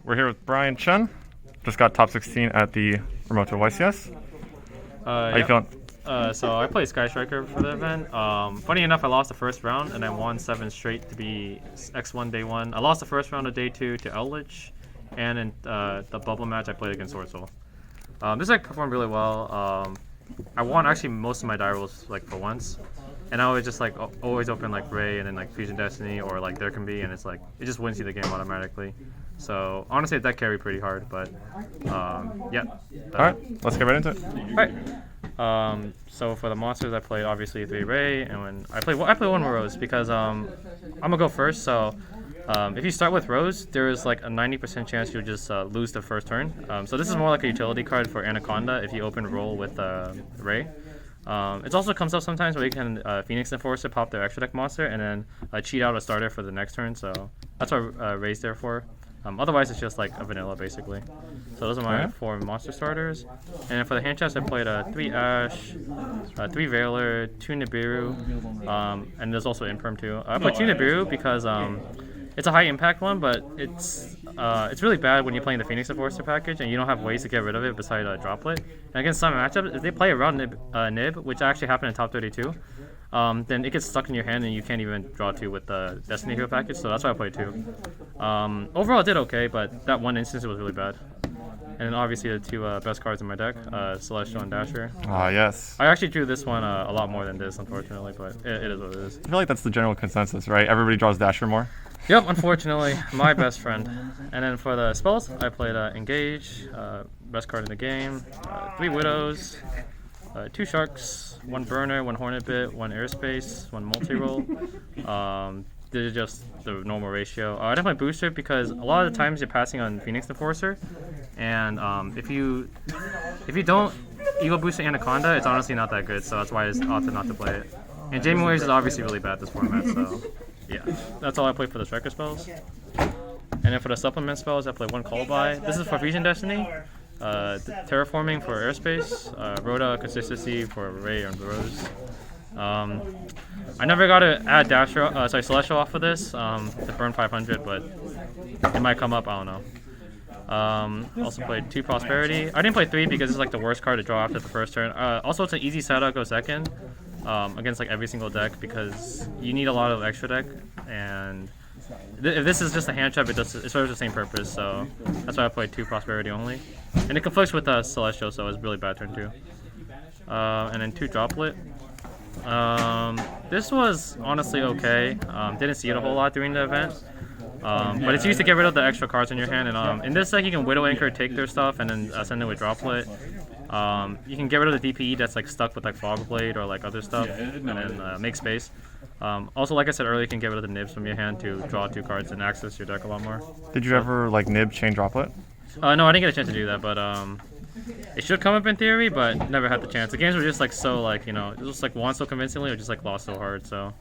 We're here with Brian Chen. Just got top 16 at the remote to YCS. How you feeling? So I played Sky Striker for the event. Funny enough, I lost the first round and I won 7 straight to be X1 day 1. I lost the first round of day 2 to Eldritch, and in the bubble match I played against Sword Soul. This deck performed really well. I won actually most of my die rolls like for once, and I would just like always open like Ray and then like Fusion Destiny or like There Can Be, and it's like it just wins you the game automatically. So honestly, that carried pretty hard, but yeah. All right, let's get right into it. All right. So for the monsters, I played obviously 3 Ray, and when I play 1 Rose because I'm gonna go first. So if you start with Rose, there is like a 90% chance you'll just lose the first turn. So this is more like a utility card for Anaconda if you open roll with Ray. It also comes up sometimes where you can Phoenix Enforcer, pop their extra deck monster, and then cheat out a starter for the next turn. So that's what Ray's there for. Otherwise, it's just like a vanilla basically. So those are my 4 monster starters. And for the hand chest, I played 3 Ash, 3 Veiler, 2 Nibiru, and there's also Imperm too. I played 2 Nibiru because it's a high impact one, but it's really bad when you're playing the Phoenix Enforcer package and you don't have ways to get rid of it besides Droplet. And against some matchups, if they play around Nib, which actually happened in top 32, then it gets stuck in your hand and you can't even draw 2 with the Destiny Hero package, so that's why I played 2. Overall, I did okay, but that one instance was really bad. And then obviously the 2 best cards in my deck, Celestial and Dasher. Ah, yes. I actually drew this one a lot more than this, unfortunately, but it is what it is. I feel like that's the general consensus, right? Everybody draws Dasher more. Yep, unfortunately, my best friend. And then for the spells, I played Engage, best card in the game, 3 Widows, 2 Sharks, 1 Burner, 1 Hornet Bit, 1 Airspace, 1 Multi-Roll. This is just the normal ratio. I didn't play Booster because a lot of the times you're passing on Phoenix Enforcer, and if you don't Evo Booster Anaconda, it's honestly not that good, so that's why it's opted not to play it. And Jamie Warriors is obviously really bad this format, so yeah. That's all I played for the Striker spells. And then for the supplement spells, I played 1 Callby. This is for Fusion Destiny, Terraforming for Airspace, Rhoda Consistency for Ray and Rose. I never got to add Celestial off of this to burn 500, but it might come up, I don't know. Also played 2 Prosperity. I didn't play 3 because it's like the worst card to draw after the first turn. Also, it's an easy setup, go second against like every single deck because you need a lot of extra deck, and if this is just a hand trap, it serves the same purpose, so that's why I played 2 Prosperity only. And it conflicts with Celestial, so it's really bad turn 2. And then 2 Droplet. This was honestly okay. Didn't see it a whole lot during the event. But it's used to get rid of the extra cards in your hand, and in this deck you can Widow Anchor, take their stuff, and then send it with Droplet. You can get rid of the DPE that's like stuck with like Fog Blade or like other stuff, and then make space. Also, like I said earlier, you can get rid of the nibs from your hand to draw 2 cards and access your deck a lot more. Did you ever like nib chain Droplet? No, I didn't get a chance to do that, but it should come up in theory, but never had the chance. The games were just like so like, it just like won so convincingly or just like lost so hard, so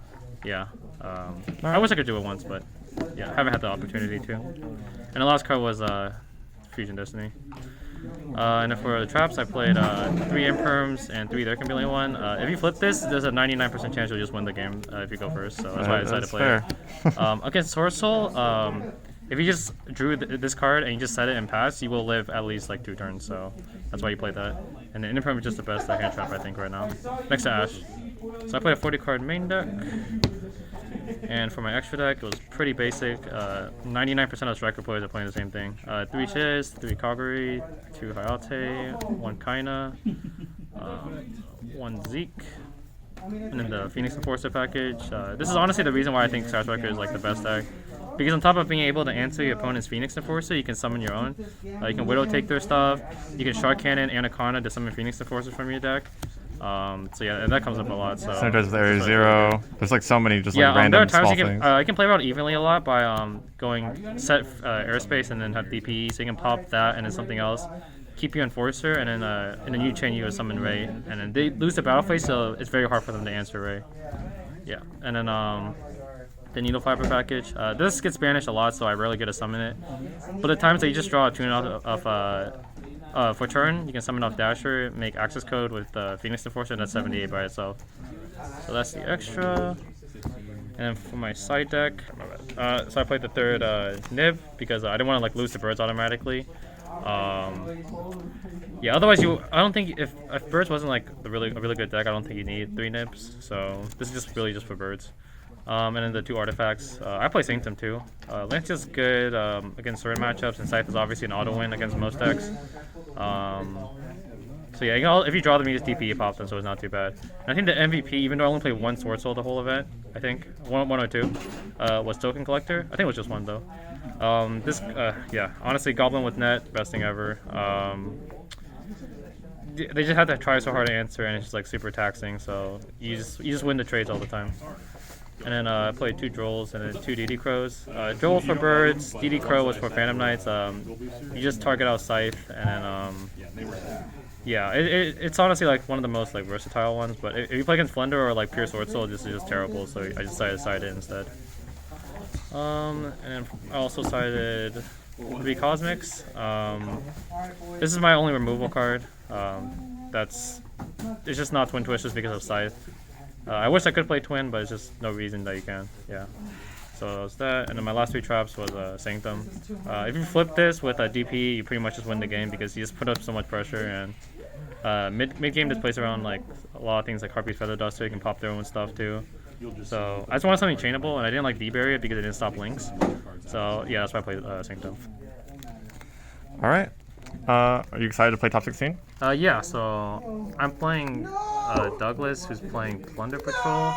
yeah. I wish I could do it once, but yeah, haven't had the opportunity to. And the last card was Fusion Destiny. And then for the traps, I played 3 Imperms and 3 There Can Be Only 1. If you flip this, there's a 99% chance you'll just win the game if you go first, so that's why I decided to play it. Against Sword Soul, if you just drew this card and you just set it and pass, you will live at least like 2 turns, so that's why you play that. And the Imperm is just the best hand trap I think right now, next to Ash. So I played a 40 card main deck. And for my extra deck, it was pretty basic. 99% of Striker players are playing the same thing. 3 Chiz, 3 Kaguri, 2 Hayate, 1 Kaina, 1 Zeke, and then the Phoenix Enforcer package. This is honestly the reason why I think Sky Striker is like the best deck. Because on top of being able to answer your opponent's Phoenix Enforcer, you can summon your own. You can Widow take their stuff, you can Shark Cannon Anaconda to summon Phoenix Enforcers from your deck. So yeah, and that comes up a lot. So Synergize with Area 0. There's like so many just like random small things. You can play around evenly a lot by going set Airspace and then have DPE, so you can pop that and then something else. Keep your Enforcer, and then you chain you a summon Ray, and then they lose the battle phase, so it's very hard for them to answer Ray. Yeah, and then the Needle Fiber package. This gets banished a lot, so I rarely get to summon it. But the times that you just draw a tune out of for turn, you can summon off Dasher, make access code with Phoenix Enforcer, and that's 78 by itself. So that's the extra. And then for my side deck, so I played the third Nib because I didn't want to like lose the birds automatically. Yeah, otherwise I don't think if birds wasn't like a really good deck, I don't think you need 3 Nibs. So this is just really just for birds. And then the 2 artifacts. I play Sanctum too. Lance is good against certain matchups, and Scythe is obviously an auto win against most decks. So yeah, if you draw them, you just DP, you pop them, so it's not too bad. And I think the MVP, even though I only played 1 Sword Soul the whole event, I think, one or two, was Token Collector. I think it was just 1 though. Yeah, honestly, Goblin with Net, best thing ever. They just had to try so hard to answer, and it's just like super taxing, so you just win the trades all the time. And then I played 2 Drolls and then 2 DD Crows. Droll for birds, DD Crow was for Phantom Knights. You just target out Scythe, and then yeah, it's honestly like one of the most like versatile ones. But if you play against Flender or like pure Sword Soul, this is just terrible. So I decided to side it instead. And then I also sided 3 Cosmics. This is my only removal card. It's just not Twin Twist just because of Scythe. I wish I could play Twin, but it's just no reason that you can. Yeah. So that was that. And then my last 3 traps was Sanctum. If you flip this with a DP, you pretty much just win the game because you just put up so much pressure. And mid game just plays around like a lot of things like Harpy's Feather Dust, so you can pop their own stuff too. So I just wanted something chainable, and I didn't like D-Barrier it because it didn't stop links. So yeah, that's why I played Sanctum. All right. Are you excited to play top 16? Yeah, so I'm playing Douglas, who's playing Plunder Patrol.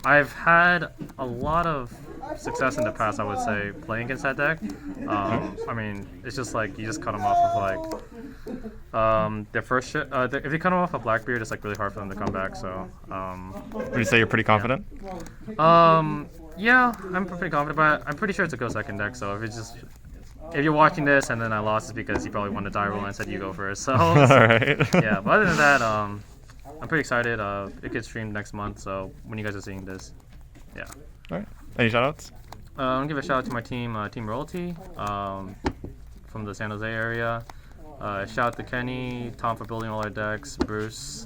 I've had a lot of success in the past, I would say, playing against that deck. I mean, it's just like you just cut them off with like their first shit. If you cut them off a Blackbeard, it's like really hard for them to come back. So would you say you're pretty confident? Yeah, I'm pretty confident, but I'm pretty sure it's a go second deck. So if you're watching this and then I lost, it's because you probably won the die roll and said you go first. So all right. Yeah, but other than that, I'm pretty excited. It gets streamed next month, so when you guys are seeing this, yeah. All right. Any shoutouts? I'm gonna give a shout out to my team, Team Royalty, from the San Jose area. Shout out to Kenny, Tom for building all our decks, Bruce,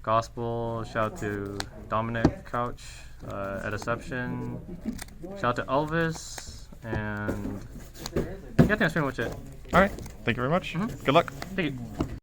Gospel. Shout out to Dominic Couch at Deception. Shout out to Elvis. And yeah, I think that's pretty much it. All right. Thank you very much. Good luck. Thank you.